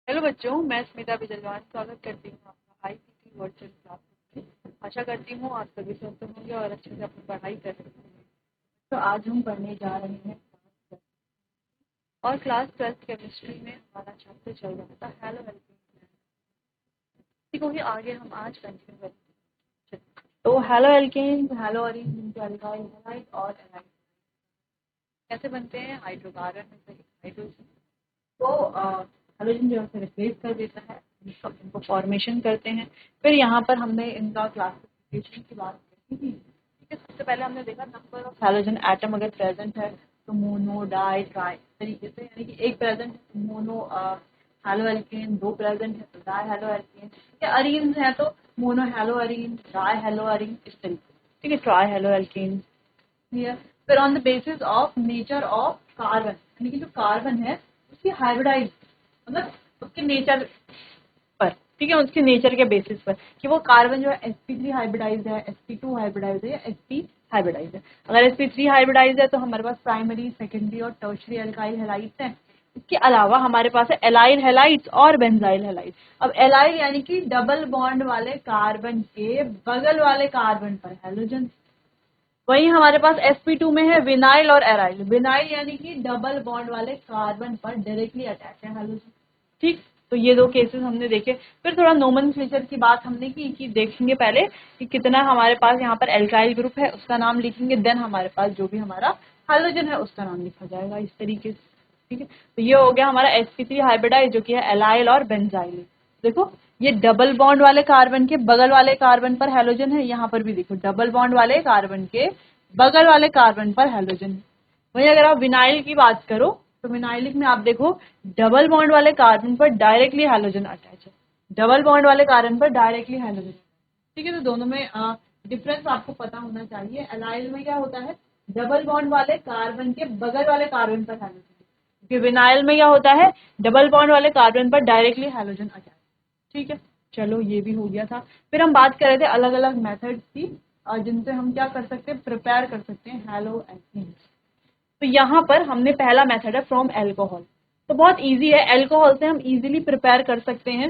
Hello बच्चों, मैं स्मिता बिजलवान स्वागत करती हूँ आपका आईसीटी वर्चुअल क्लास में। आशा करती हूँ आप सभी स्वस्थ होंगे और अच्छे से अपनी पढ़ाई कर रहे होंगे। तो आज हम पढ़ने जा रहे हैं और क्लास 12th केमिस्ट्री में हमारा चैप्टर चल रहा था हेलो एल्केन। इसी को ही आगे हम आज कंटिन्यू करेंगे। तो halo alkane, hello Areen, alkyl halide और एलाइड कैसे बनते हैं? हाइड्रोकार्बन में से हाइड्रोजन को हाइड्रोजन जो है रिप्लेस कर देता है, इनको फॉर्मेशन करते हैं। फिर यहाँ पर हमने इनका क्लासिफिकेशन की बात की थी। ठीक है, सबसे पहले हमने देखा नंबर ऑफ हैलोजन एटम अगर प्रेजेंट है तो मोनो, डाई, ट्राई तरीके से, यानी कि एक प्रेजेंट है मोनो हेलो एल्केन, दो प्रेजेंट है तो डाई हेलो एल्केन, या अरीन है तो mono hello Areen, die hello Areen, इस तरीके से। ठीक है, ट्राई हेलो एल्केन। फिर on the basis of nature of carbon, यानी कि जो कार्बन है उसकी हाइब्रिडाइज, मतलब उसके नेचर पर, ठीक है, उसके नेचर के बेसिस पर कि वो कार्बन जो है sp3 हाइब्रिडाइज है, sp2 हाइब्रिडाइज है या sp हाइब्रिडाइज है। अगर sp3 हाइब्रिडाइज है तो हमारे पास प्राइमरी, सेकेंडरी और टर्शियरी अल्काइल हैलाइड्स हैं। इसके अलावा हमारे पास है एलाइल हैलाइड्स और बेंजाइल हैलाइड। अब एलाइल यानी कि डबल बॉन्ड वाले कार्बन के बगल वाले कार्बन पर हैलोजन। वहीं हमारे पास sp2 में है विनाइल और एराइल। विनाइल यानी कि डबल बॉन्ड वाले कार्बन पर डायरेक्टली अटैच है हाइड्रोजन। ठीक, तो ये दो केसेस हमने देखे। फिर थोड़ा नोमेनक्लेचर की बात हमने की कि देखेंगे पहले कि कितना हमारे पास यहाँ पर एल्काइल ग्रुप है उसका नाम लिखेंगे, देन हमारे पास जो भी हमारा हाइड्रोजन है उसका नाम लिखा जाएगा इस तरीके से। ठीक है, तो ये हो गया हमारा sp3 हाइब्रिडाइज जो कि है एलाइल और बेंजाइल। देखो ये डबल बॉन्ड वाले कार्बन के बगल वाले कार्बन पर हैलोजन है, यहाँ पर भी देखो डबल बॉन्ड वाले कार्बन के बगल वाले कार्बन पर हैलोजन है। वहीं अगर आप विनाइल की बात करो तो विनाइलिक में आप देखो डबल बॉन्ड वाले कार्बन पर डायरेक्टली हैलोजन अटैच है, डबल बॉन्ड वाले कार्बन पर डायरेक्टली हैलोजन। ठीक है, तो दोनों में डिफरेंस आपको पता होना चाहिए। एलाइल में क्या होता है, डबल बॉन्ड वाले कार्बन के बगल वाले कार्बन पर हैलोजन, क्योंकि विनाइल में क्या होता है, डबल बॉन्ड वाले कार्बन पर डायरेक्टली हैलोजन अटैच। ठीक है, चलो ये भी हो गया था। फिर हम बात कर रहे थे अलग अलग मेथड्स की जिनसे हम क्या कर सकते हैं, प्रिपेयर कर सकते हैं हेलो एल्केन्स। तो यहाँ पर हमने पहला मेथड है फ्रॉम एल्कोहल। तो बहुत इजी है, एल्कोहल से हम इजीली प्रिपेयर कर सकते हैं।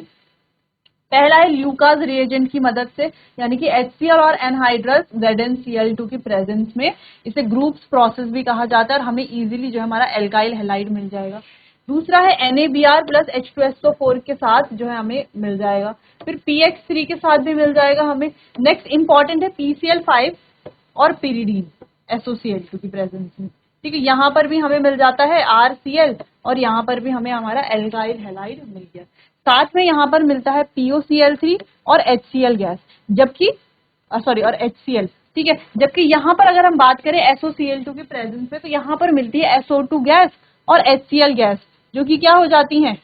पहला है ल्यूकास रिएजेंट की मदद से, यानी कि HCl और एनहाइड्रस ZnCl2 की प्रेजेंस में। इसे ग्रुप्स प्रोसेस भी कहा जाता है और हमें इजीली जो है हमारा एल्काइल हैलाइड मिल जाएगा। दूसरा है NaBr प्लस H2SO4 के साथ जो है हमें मिल जाएगा। फिर PX3 के साथ भी मिल जाएगा हमें। नेक्स्ट इंपॉर्टेंट है PCl5 और पिरिडीन SOCl2 की प्रेजेंस में। ठीक है, यहाँ पर भी हमें मिल जाता है RCl और यहाँ पर भी हमें हमारा एल्काइल हैलाइड मिल गया। साथ में यहाँ पर मिलता है POCl3 और HCl गैस, जबकि सॉरी और HCl। ठीक है, जबकि यहाँ पर अगर हम बात करें SOCl2 के प्रेजेंस में तो यहाँ पर मिलती है SO2 गैस और HCl गैस, जो कि क्या हो जाती हैं,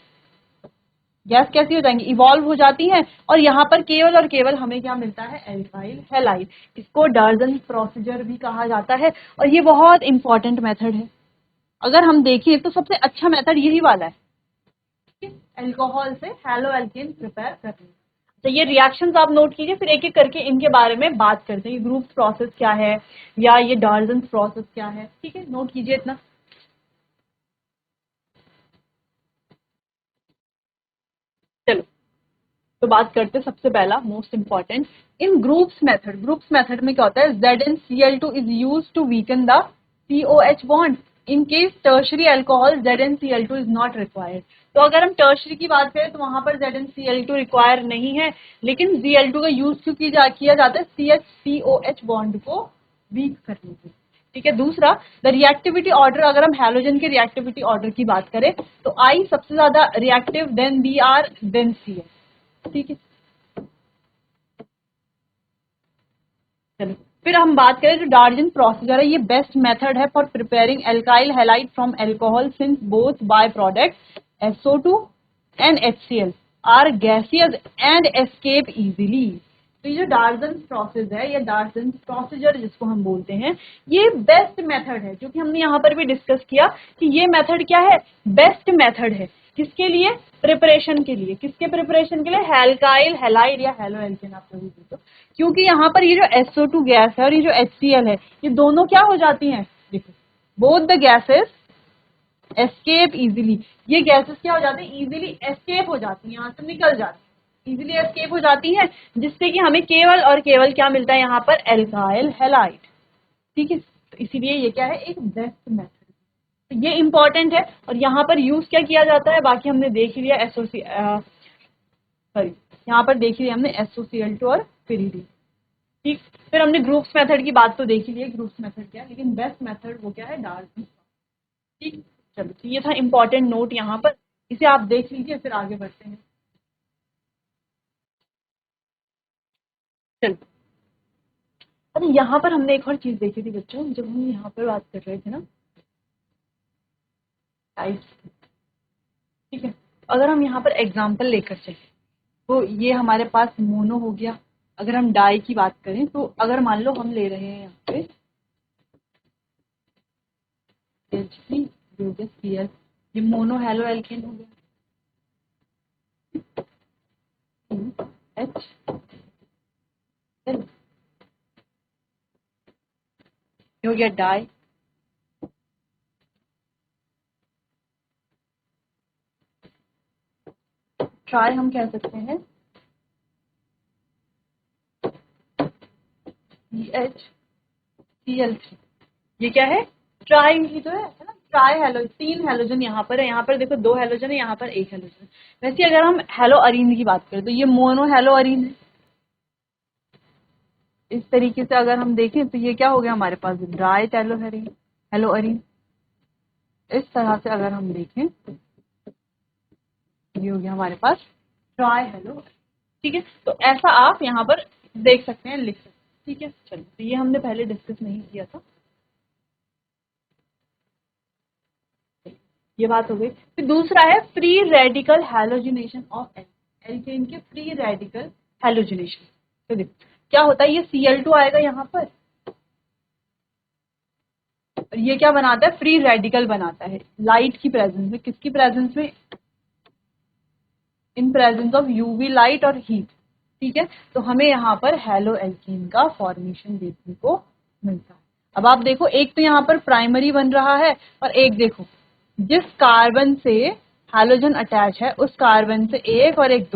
गैस कैसी हो जाएंगी, इवॉल्व हो जाती हैं। और यहाँ पर केवल और केवल हमें क्या मिलता है, एल्काइल हैलाइड। इसको डार्जन प्रोसीजर भी कहा जाता है और ये बहुत इंपॉर्टेंट मेथड है। अगर हम देखें तो सबसे अच्छा मेथड यही वाला है, एल्कोहल से हेलो एल्केन प्रिपेयर करने। तो ये रिएक्शंस आप नोट कीजिए, फिर एक एक करके इनके बारे में बात करते हैं। ग्रुप प्रोसेस क्या है या ये डार्जन प्रोसेस क्या है। ठीक है, नोट कीजिए इतना। चलो तो बात करते हैं सबसे पहला most important, in Groove's method. Groove's method में क्या होता है, ZnCl2 is used to weaken the COH bond. In case tertiary alcohol ZnCl2 is not required. तो अगर हम टर्शरी की बात करें तो वहां पर ZnCl2 रिक्वायर नहीं है, लेकिन Cl2 का यूज क्यों किया जाता है, CH-COH बॉन्ड को वीक करने के लिए। ठीक है, दूसरा द रिएक्टिविटी ऑर्डर। अगर हम हैलोजन के रिएक्टिविटी ऑर्डर की बात करें तो I सबसे ज्यादा reactive, then Br, then Cl। ठीक है, चलो फिर हम बात करें जो डार्जन प्रोसीजर है, ये बेस्ट मेथड है for preparing alkyl halide from alcohol since both by product SO2 and HCl are gaseous and escape easily. तो ये जो डार्जन प्रोसेस है या डार्जन प्रोसीजर जिसको हम बोलते हैं, ये बेस्ट मेथड है, जो कि हमने यहाँ पर भी डिस्कस किया कि ये मेथड क्या है, बेस्ट मेथड है। किसके लिए, प्रिपरेशन के लिए। किसके प्रिपरेशन के लिए, एल्काइल हैलाइड या हेलो एल्केन आप लोग बोलते हो। क्योंकि यहाँ पर ये जो SO2 गैस है और ये जो HCl है, ये दोनों क्या हो जाती हैं, देखो both the gases escape easily, ये गैसेस क्या हो जाते हैं, इजीली एस्केप हो जाती हैं, यहाँ से निकल जाती हैं, इजीली एस्केप हो जाती हैं, जिससे कि हमें केवल और केवल क्या मिलता है यहाँ पर, एल्काइल हैलाइड। ठीक है, तो इसीलिए ये क्या है, एक बेस्ट मेथड, तो ये इंपॉर्टेंट है। और यहाँ पर यूज क्या किया जाता है, बाकी हमने देख लिया, सॉरी, यहाँ पर देख लिया हमने SOCl2 और pyridine। ठीक, फिर हमने ग्रुप्स मेथड की बात तो देख ही ली है, ग्रुप्स मेथड क्या है, लेकिन बेस्ट मेथड वो क्या है, डार्विन। ठीक, चलो, तो ये था इंपॉर्टेंट नोट यहाँ पर, इसे आप देख लीजिए, फिर आगे बढ़ते हैं। चलो, अरे यहाँ पर हमने एक और चीज देखी थी बच्चों, जब हम यहाँ पर बात कर रहे थे ना टाइप्स, ठीक है, अगर हम यहाँ पर एग्जाम्पल लेकर चले, तो ये हमारे पास मोनो हो गया। अगर हम डाई की बात करें, तो अगर मान लो हम ले रहे हैं यहाँ पे CH3 Cl, ये मोनो हेलो एल्केन हो गया, H हो गया डाई, ट्राई हम कह सकते हैं CH Cl3, ये क्या है, ट्राई ही तो है ना, ट्राई हेलो, 3 हेलोजन यहाँ पर है, यहाँ पर देखो 2 हेलोजन है, यहाँ पर 1 हेलोजन। वैसे अगर हम हेलो अरीन की बात करें, तो ये मोनो हेलो अरीन है। इस तरीके से अगर हम देखें, तो ये क्या हो गया हमारे पास, ड्राई टेलोहेरिन, हेलो अरीन। इस तरह से अगर हम देखें, ये हो गया हमारे पास ट्राई हेलो। ठीक है, तो ऐसा आप यहाँ पर देख सकते हैं, लिख सकते हैं। ठीक है, चलिए, तो ये हमने पहले डिस्कस नहीं किया था, ये बात हो गई। फिर दूसरा है free radical halogenation of alkene के फ्री रेडिकल हैलोजिनेशन। तो देखो क्या होता है, ये Cl2 आएगा यहाँ पर, और ये क्या बनाता है, फ्री रेडिकल बनाता है लाइट की प्रेजेंस में, किसकी प्रेजेंस में, in presence of UV light और हीट। ठीक है, तो हमें यहाँ पर हेलो एल्कीन का फॉर्मेशन देखने को मिलता है। अब आप देखो, एक तो यहाँ पर प्राइमरी बन रहा है, और एक देखो जिस कार्बन से हैलोजन अटैच है, उस कार्बन से एक और एक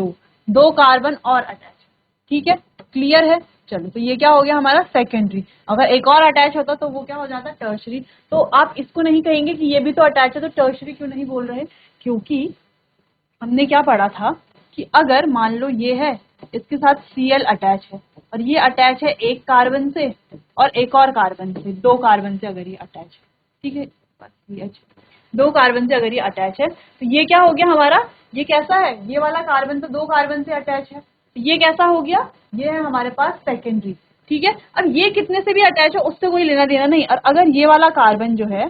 दो कार्बन और अटैच। ठीक है, क्लियर है। चलो, तो ये क्या हो गया हमारा सेकेंडरी। अगर एक और अटैच होता तो वो क्या हो जाता, टर्शरी। तो आप इसको नहीं कहेंगे कि ये भी तो अटैच है, तो टर्शरी क्यों नहीं बोल रहे, क्योंकि हमने क्या पढ़ा था कि अगर मान लो ये है, इसके साथ Cl अटैच है, और ये अटैच है एक कार्बन से और एक और कार्बन से, 2 कार्बन से अगर ये अटैच है, ठीक है, CH 2 कार्बन से अगर ये अटैच है, तो ये क्या हो गया हमारा, ये कैसा है, ये वाला कार्बन तो 2 कार्बन से अटैच है, तो ये कैसा हो गया, ये है हमारे पास सेकेंडरी। ठीक है, अब ये कितने से भी अटैच है उससे कोई लेना देना नहीं, और अगर ये वाला कार्बन जो है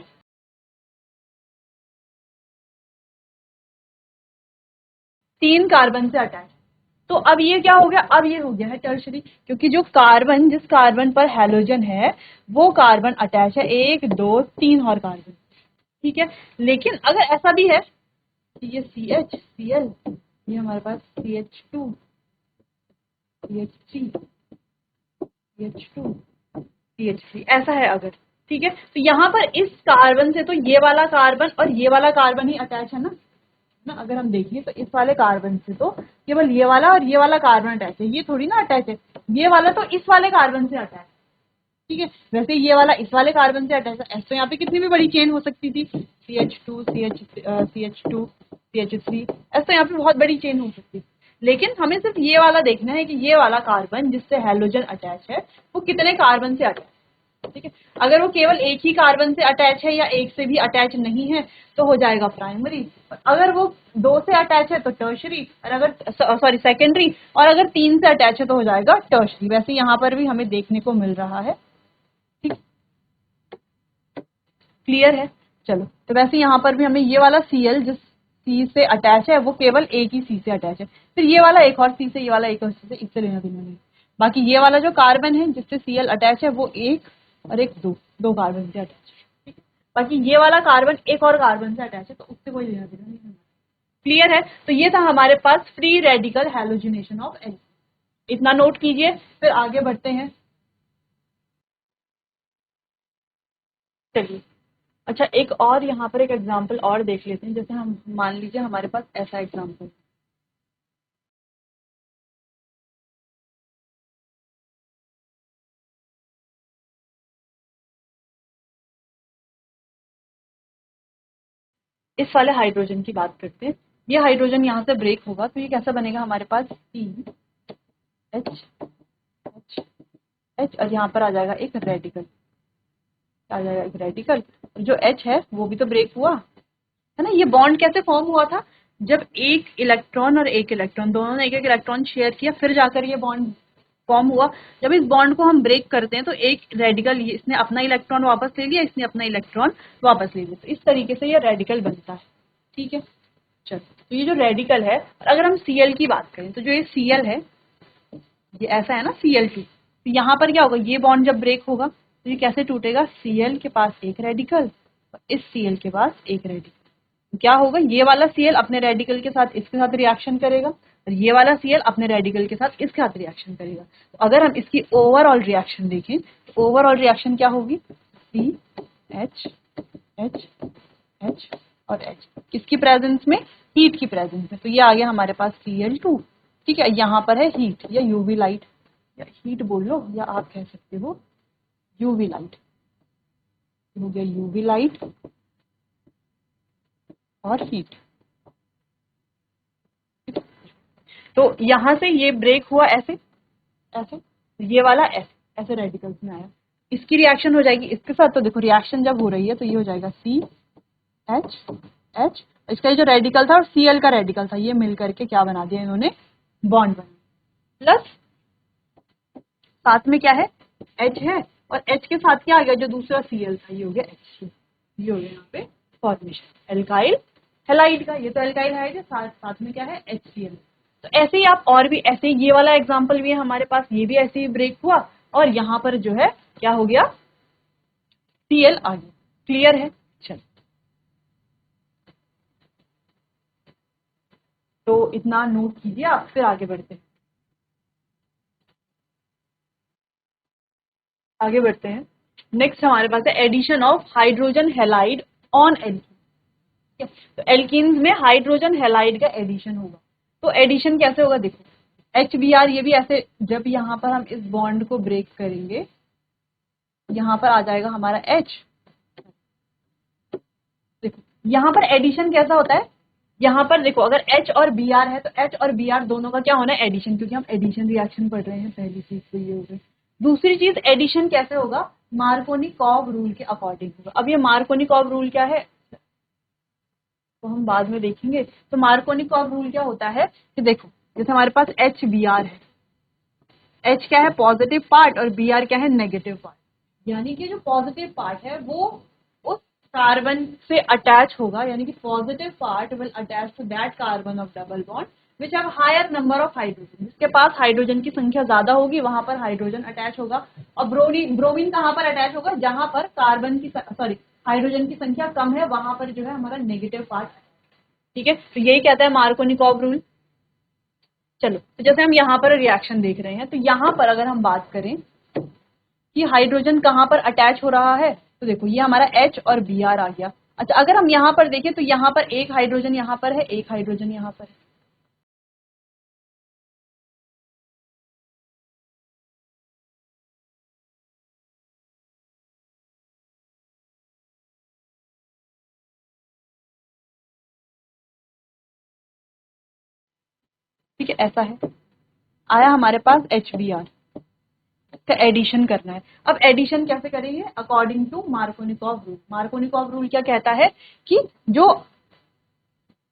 3 कार्बन से अटैच, तो अब ये क्या हो गया, अब ये हो गया है टर्शरी, क्योंकि जो कार्बन, जिस कार्बन पर हैलोजन है, वो कार्बन अटैच है 1 2 3 और कार्बन। ठीक है, लेकिन अगर ऐसा भी है कि ये CH Cl, ये हमारे पास CH2 CH3 CH2 CH3 ऐसा है अगर, ठीक है, तो यहाँ पर इस कार्बन से तो ये वाला कार्बन और ये वाला कार्बन ही अटैच है ना, अगर हम देखें तो इस वाले कार्बन से तो केवल ये वाला और ये वाला कार्बन अटैच है, ये थोड़ी ना अटैच है, ये वाला तो इस वाले कार्बन से अटैच है। ठीक है, वैसे ये वाला इस वाले कार्बन से अटैच है, ऐसे यहाँ पे कितनी भी बड़ी चेन हो सकती थी, CH2 CH2 CH3, ऐसे यहाँ पे बहुत बड़ी चेन हो सकती थी, लेकिन हमें सिर्फ ये वाला देखना है कि ये वाला कार्बन जिससे हैलोजन अटैच है, वो कितने कार्बन से अटैच। ठीक है, अगर वो केवल एक ही कार्बन से अटैच है या एक से भी अटैच नहीं है, तो हो जाएगा प्राइमरी, अगर वो 2 से अटैच है तो टर्शरी, और अगर सॉरी सेकेंडरी, और अगर 3 से अटैच है तो हो जाएगा टर्शरी। वैसे यहाँ पर भी हमें देखने को मिल रहा है। ठीक, क्लियर है। चलो, तो वैसे यहाँ पर भी हमें ये वाला Cl जिस C से अटैच है, वो केवल एक ही C से अटैच है, फिर ये वाला एक और C से, ये वाला एक और C से, इससे लेना देना नहीं। बाकी ये वाला जो कार्बन है जिससे Cl अटैच है, वो एक और एक दो कार्बन से अटैच है। ठीक है, बाकी ये वाला कार्बन एक और कार्बन से अटैच है, तो उससे कोई लेना देना नहीं। क्लियर है। तो ये था हमारे पास free radical halogenation of alkane, इतना नोट कीजिए, फिर आगे बढ़ते हैं। चलिए, अच्छा, एक और यहाँ पर एक एग्जाम्पल और देख लेते हैं। जैसे हम मान लीजिए हमारे पास ऐसा एग्जाम्पल, इस वाले हाइड्रोजन की बात करते हैं। ये हाइड्रोजन यहाँ से ब्रेक होगा तो ये कैसा बनेगा हमारे पास, सी एच एच एच, और यहाँ पर आ जाएगा एक रेडिकल, आ जाएगा एक रेडिकल। जो एच है वो भी तो ब्रेक हुआ है ना। ये बॉन्ड कैसे फॉर्म हुआ था, जब एक इलेक्ट्रॉन और एक इलेक्ट्रॉन दोनों ने एक एक इलेक्ट्रॉन शेयर किया, फिर जाकर ये बॉन्ड फॉर्म हुआ। जब इस बॉन्ड को हम ब्रेक करते हैं तो एक रेडिकल, इसने अपना इलेक्ट्रॉन वापस ले लिया, इसने अपना इलेक्ट्रॉन वापस ले लिया, तो इस तरीके से ये रेडिकल बनता है। ठीक है, चलो, तो ये जो रेडिकल है, अगर हम Cl की बात करें तो जो ये Cl है, ये ऐसा है ना Cl2, तो यहाँ पर क्या होगा, ये बॉन्ड जब ब्रेक होगा तो ये कैसे टूटेगा, Cl के पास एक रेडिकल और इस Cl के पास एक रेडिकल, तो क्या होगा, ये वाला Cl अपने रेडिकल के साथ इसके साथ रिएक्शन करेगा और ये वाला Cl अपने रेडिकल के साथ इसके साथ रिएक्शन करेगा। तो अगर हम इसकी ओवरऑल रिएक्शन देखें तो ओवरऑल रिएक्शन क्या होगी, सी एच एच एच और एच, किसकी प्रेजेंस में, हीट की प्रेजेंस में। तो ये आ गया हमारे पास Cl2। ठीक है, यहाँ पर है हीट या यूवी लाइट, या हीट बोल लो या आप कह सकते हो यूवी लाइट, हो गया यूवी लाइट और हीट। तो यहां से ये ब्रेक हुआ ऐसे ऐसे, ये वाला ऐसे ऐसे रेडिकल्स में आया, इसकी रिएक्शन हो जाएगी इसके साथ। तो देखो रिएक्शन जब हो रही है तो ये हो जाएगा सी एच एच, इसका जो रेडिकल था और Cl का रेडिकल था, ये मिल करके क्या बना दिया इन्होंने, बॉन्ड बना, प्लस साथ में क्या है, H है, और H के साथ क्या आ गया, जो दूसरा Cl था, ये हो गया H2, ये हो गया यहाँ पे फॉर्मेशन एल्काइल हैलाइड का। ये तो एल्काइल हैलाइड है, साथ में क्या है, HCl। तो ऐसे ही आप और भी ऐसे, ये वाला एग्जांपल भी है हमारे पास, ये भी ऐसे ही ब्रेक हुआ और यहाँ पर जो है क्या हो गया, Cl आ गया। क्लियर है, चल, तो इतना नोट कीजिए आप, फिर आगे बढ़ते हैं। आगे बढ़ते हैं। नेक्स्ट हमारे पास है addition of hydrogen halide on alkene. तो एल्कीन्स में हाइड्रोजन हैलाइड का एडिशन होगा। तो एडिशन कैसे होगा, देखो HBr, ये भी ऐसे, जब यहाँ पर हम इस बॉन्ड को ब्रेक करेंगे, यहाँ पर आ जाएगा हमारा H। देखो यहाँ पर एडिशन कैसा होता है, यहाँ पर देखो अगर H और Br है तो H और Br दोनों का क्या होना है, एडिशन, क्योंकि हम एडिशन रिएक्शन पढ़ रहे हैं। पहली चीज तो ये हो गई। दूसरी चीज, एडिशन कैसे होगा, मार्कोनिकॉव रूल के अकॉर्डिंग होगा। अब ये मार्कोनिकॉव रूल क्या है तो हम बाद में देखेंगे। तो मार्कोनिकॉव रूल क्या होता है कि देखो, जैसे हमारे पास HBr है, H क्या है, पॉजिटिव पार्ट, और Br क्या है, नेगेटिव पार्ट। यानी कि जो पॉजिटिव पार्ट है वो उस कार्बन से अटैच होगा, यानी कि positive part will attach to that carbon of double bond which have higher number of hydrogen. जिसके पास हाइड्रोजन की संख्या ज्यादा होगी वहां पर हाइड्रोजन अटैच होगा। और ब्रोमीन कहाँ पर अटैच होगा, जहां पर कार्बन की सॉरी हाइड्रोजन की संख्या कम है, वहां पर जो है हमारा नेगेटिव पार्ट। ठीक है, तो यही कहता है मार्कोनिकॉव रूल। चलो, तो जैसे हम यहाँ पर रिएक्शन देख रहे हैं, तो यहाँ पर अगर हम बात करें कि हाइड्रोजन कहाँ पर अटैच हो रहा है, तो देखो ये हमारा H और Br आ गया। अच्छा, अगर हम यहाँ पर देखें तो यहाँ पर एक हाइड्रोजन यहाँ पर है, एक हाइड्रोजन यहाँ पर है। ठीक है, ऐसा है, आया हमारे पास HBr, इसका एडिशन करना है। अब एडिशन कैसे करेंगे, according to Markovnikov rule. Markovnikov rule क्या कहता है कि जो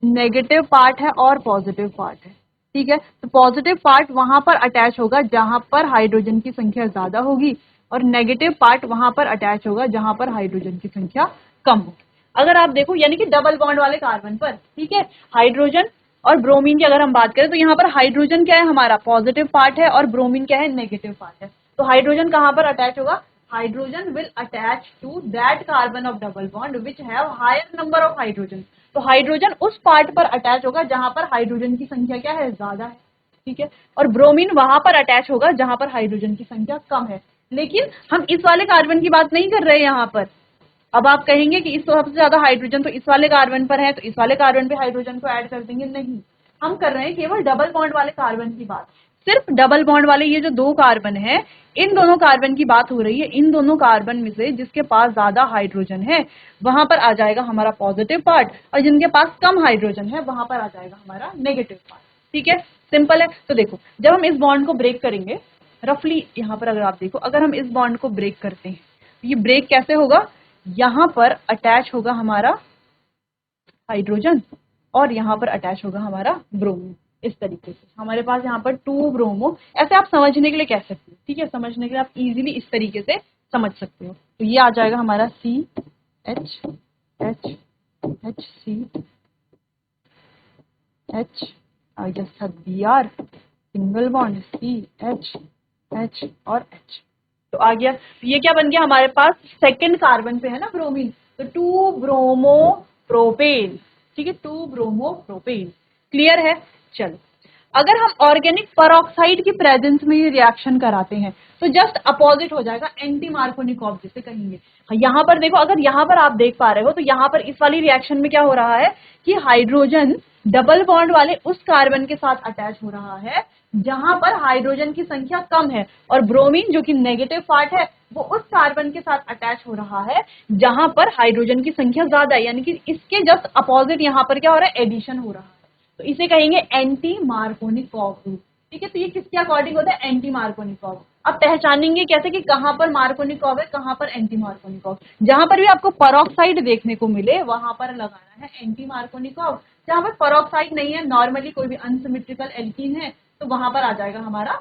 नेगेटिव पार्ट है और पॉजिटिव पार्ट है, ठीक है, तो पॉजिटिव पार्ट वहां पर अटैच होगा जहां पर हाइड्रोजन की संख्या ज्यादा होगी, और नेगेटिव पार्ट वहां पर अटैच होगा जहां पर हाइड्रोजन की संख्या कम होगी। अगर आप देखो, यानी कि डबल बॉन्ड वाले कार्बन पर, ठीक है, हाइड्रोजन और ब्रोमीन की अगर हम बात करें तो यहाँ पर हाइड्रोजन क्या है, हमारा पॉजिटिव पार्ट है, और ब्रोमीन क्या है, नेगेटिव पार्ट है। तो हाइड्रोजन कहाँ पर अटैच होगा, hydrogen will attach to that carbon of double bond which have higher number of hydrogen. तो हाइड्रोजन उस पार्ट पर अटैच होगा जहां पर हाइड्रोजन की संख्या क्या है, ज्यादा है। ठीक है, और ब्रोमीन वहां पर अटैच होगा जहां पर हाइड्रोजन की संख्या कम है। लेकिन हम इस वाले कार्बन की बात नहीं कर रहे हैं यहाँ पर, अब आप कहेंगे कि इस सबसे ज्यादा हाइड्रोजन तो इस वाले कार्बन पर है, तो इस वाले कार्बन पे हाइड्रोजन को ऐड कर देंगे। नहीं, हम कर रहे हैं केवल डबल बॉन्ड वाले कार्बन की बात। सिर्फ डबल बॉन्ड वाले ये जो दो कार्बन है, इन दोनों कार्बन की बात हो रही है। इन दोनों कार्बन में से जिसके पास ज्यादा हाइड्रोजन है वहां पर आ जाएगा हमारा पॉजिटिव पार्ट, और जिनके पास कम हाइड्रोजन है वहां पर आ जाएगा हमारा नेगेटिव पार्ट। ठीक है, सिंपल है। तो देखो, जब हम इस बॉन्ड को ब्रेक करेंगे, रफली यहां पर अगर आप देखो, अगर हम इस बॉन्ड को ब्रेक करते हैं, ये ब्रेक कैसे होगा, यहां पर अटैच होगा हमारा हाइड्रोजन और यहां पर अटैच होगा हमारा ब्रोमीन। इस तरीके से हमारे पास यहाँ पर 2 ब्रोमो, ऐसे आप समझने के लिए कह सकते हो। ठीक है, समझने के लिए आप इजीली इस तरीके से समझ सकते हो। तो ये आ जाएगा हमारा C H H H C H, I just have B R, single bond C H H और एच। तो आ गया। ये क्या बन गया हमारे पास, सेकंड कार्बन पे है ना ब्रोमीन, तो 2 ब्रोमो प्रोपेन। ठीक है, 2 ब्रोमो प्रोपेन। क्लियर है। चलो, अगर हम ऑर्गेनिक परऑक्साइड की प्रेजेंस में ये रिएक्शन कराते हैं तो जस्ट अपोजिट हो जाएगा, एंटी मार्कोनिकॉव जिसे कहेंगे। यहां पर देखो, अगर यहां पर आप देख पा रहे हो तो यहां पर इस वाली रिएक्शन में क्या हो रहा है कि हाइड्रोजन डबल बॉन्ड वाले उस कार्बन के साथ अटैच हो रहा है जहां पर हाइड्रोजन की संख्या कम है, और ब्रोमीन जो कि नेगेटिव पार्ट है वो उस कार्बन के साथ अटैच हो रहा है जहां पर हाइड्रोजन की संख्या ज्यादा है। यानी कि इसके जस्ट अपोजिट यहां पर क्या हो रहा है, एडिशन हो रहा है। तो इसे कहेंगे एंटी मार्कोनिकॉव रूल। ठीक है, तो ये किसके अकॉर्डिंग होता है, एंटी मार्कोनिकॉव। अब पहचानेंगे कैसे कि कहां पर मार्कोनिकॉव है, कहां पर एंटी मार्कोनिकॉव। जहां पर भी आपको परऑक्साइड देखने को मिले वहां पर लगाना है एंटी मार्कोनिकॉव। जहां पर परऑक्साइड नहीं है, नॉर्मली कोई भी अनसिमेट्रिकल एल्कीन है, तो वहां पर आ जाएगा हमारा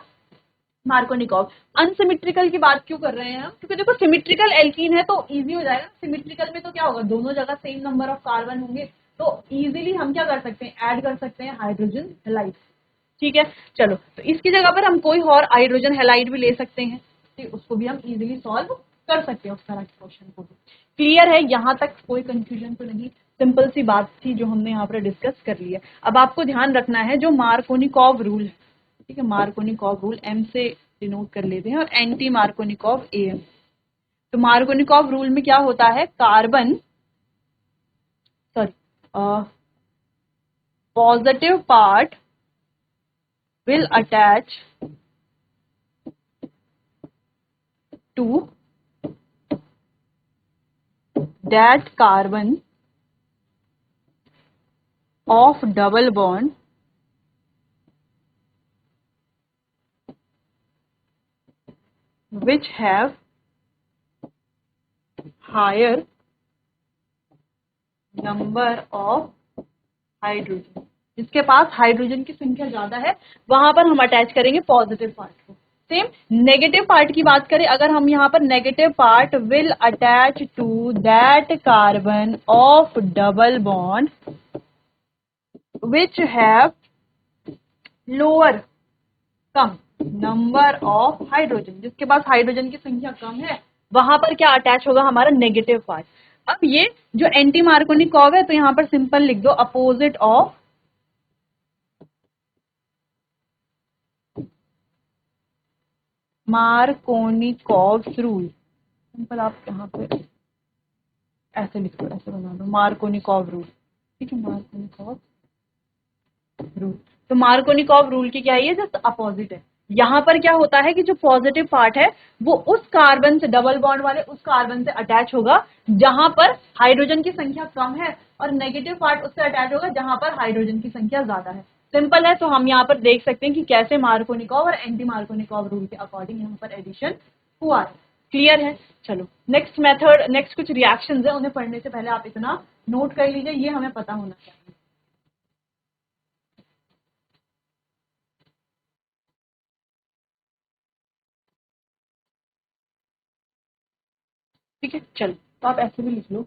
मार्कोनिकॉव। अनसिमेट्रिकल की बात क्यों कर रहे हैं हम, क्योंकि देखो सिमेट्रिकल एल्कीन है तो इजी हो जाएगा। सिमेट्रिकल में तो क्या होगा, दोनों जगह सेम नंबर ऑफ कार्बन होंगे, तो इजीली हम क्या कर सकते हैं, ऐड कर सकते हैं हाइड्रोजन हैलाइड। ठीक है, चलो, तो इसकी जगह पर हम कोई और हाइड्रोजन हैलाइड भी ले सकते हैं, तो उसको भी हम इजीली सॉल्व कर सकते हैं उस तरह के क्वेश्चन को भी। क्लियर है, यहां तक कोई कंफ्यूजन तो नहीं, सिंपल सी बात थी जो हमने यहाँ पर डिस्कस कर लिया। अब आपको ध्यान रखना है जो मार्कोनिकॉव रूल है, ठीक है, मार्कोनिकॉव रूल एम से डिनोट कर लेते हैं और एंटी मार्कोनिकॉव एम। तो मार्कोनिकॉव रूल में क्या होता है, carbon sorry positive part will attach to that carbon of double bond which have higher number of hydrogen, जिसके पास हाइड्रोजन की संख्या ज्यादा है वहां पर हम अटैच करेंगे पॉजिटिव पार्ट को। सेम नेगेटिव पार्ट की बात करें, अगर हम यहाँ पर negative part will attach to that carbon of double bond which have lower कम नंबर ऑफ हाइड्रोजन, जिसके पास हाइड्रोजन की संख्या कम है वहां पर क्या अटैच होगा, हमारा नेगेटिव पार्ट। अब ये जो एंटी मार्कोनिकॉव है तो यहां पर सिंपल लिख दो, opposite of Markovnikov rule. Simple आप यहाँ पे ऐसे लिख दो, ऐसे बना दो, मार्कोनिकॉव रूल। ठीक है, मार्कोनिकॉव रूल। तो मार्कोनिकॉव रूल की क्या है, जस्ट अपोजिट है। यहां पर क्या होता है कि जो पॉजिटिव पार्ट है वो उस कार्बन से, डबल बॉन्ड वाले उस कार्बन से अटैच होगा जहां पर हाइड्रोजन की संख्या कम है, और नेगेटिव पार्ट उससे अटैच होगा जहां पर हाइड्रोजन की संख्या ज्यादा है। सिंपल है। तो हम यहाँ पर देख सकते हैं कि कैसे मार्कोनिकॉव और एंटी मार्कोनिकॉव रूल के अकॉर्डिंग यहाँ पर एडिशन हुआ है। क्लियर है। चलो, नेक्स्ट मेथड, नेक्स्ट कुछ रिएक्शंस है, उन्हें पढ़ने से पहले आप इतना नोट कर लीजिए, ये हमें पता होना चाहिए। ठीक है, चलो, तो आप ऐसे भी लिख लो।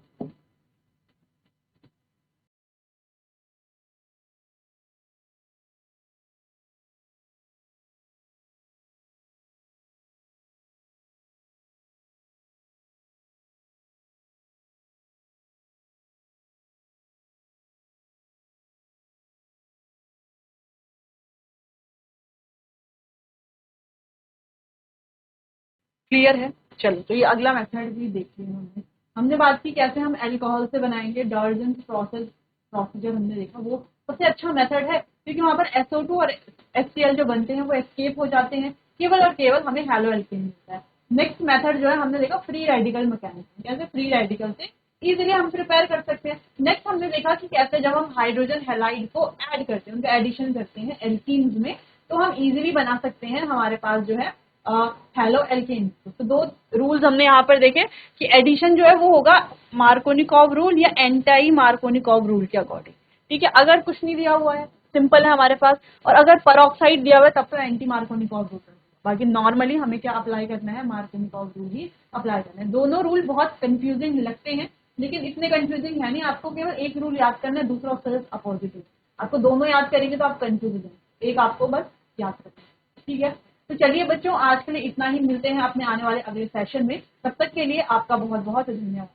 क्लियर है। चलो, तो ये अगला मेथड भी देख लिया हमने। हमने बात की कैसे हम अल्कोहल से बनाएंगे, डाल्टन्स प्रोसीजर हमने देखा, वो सबसे अच्छा मेथड है क्योंकि वहाँ पर SO2 और HCl जो बनते हैं वो एस्केप हो जाते हैं, केवल और केवल हमें हैलो एल्केन मिलता है। नेक्स्ट मेथड जो है हमने देखा फ्री रेडिकल मैकेनिज्म, कैसे फ्री रेडिकल से इजीली हम प्रिपेयर कर सकते हैं। नेक्स्ट हमने देखा कि कैसे जब हम हाइड्रोजन हैलाइड को ऐड करते हैं, उनका एडिशन करते हैं एल्कीन्स में, तो हम इजीली बना सकते हैं हमारे पास जो है हैलो एल्केन। तो दो रूल्स हमने यहाँ पर देखे कि एडिशन जो है वो होगा मार्कोनिकॉव रूल या एंटी मार्कोनिकॉव रूल के अकॉर्डिंग। ठीक है, अगर कुछ नहीं दिया हुआ है, सिंपल है हमारे पास, और अगर परऑक्साइड दिया हुआ है तब तो एंटी मार्कोनिकॉव रूल। बाकी नॉर्मली हमें क्या अप्लाई करना है, मार्कोनिकॉव रूल ही अप्लाई करना है। दोनों रूल बहुत कंफ्यूजिंग लगते हैं लेकिन इतने कंफ्यूजिंग है नहीं, आपको केवल एक रूल याद करना है, दूसरा उसका अपोजिट है। आपको दोनों याद करेंगे तो आप कंफ्यूज हो जाएंगे, एक आपको बस याद करना है। ठीक है, तो चलिए बच्चों, आज के लिए इतना ही, मिलते हैं अपने आने वाले अगले सेशन में। तब तक के लिए आपका बहुत बहुत धन्यवाद।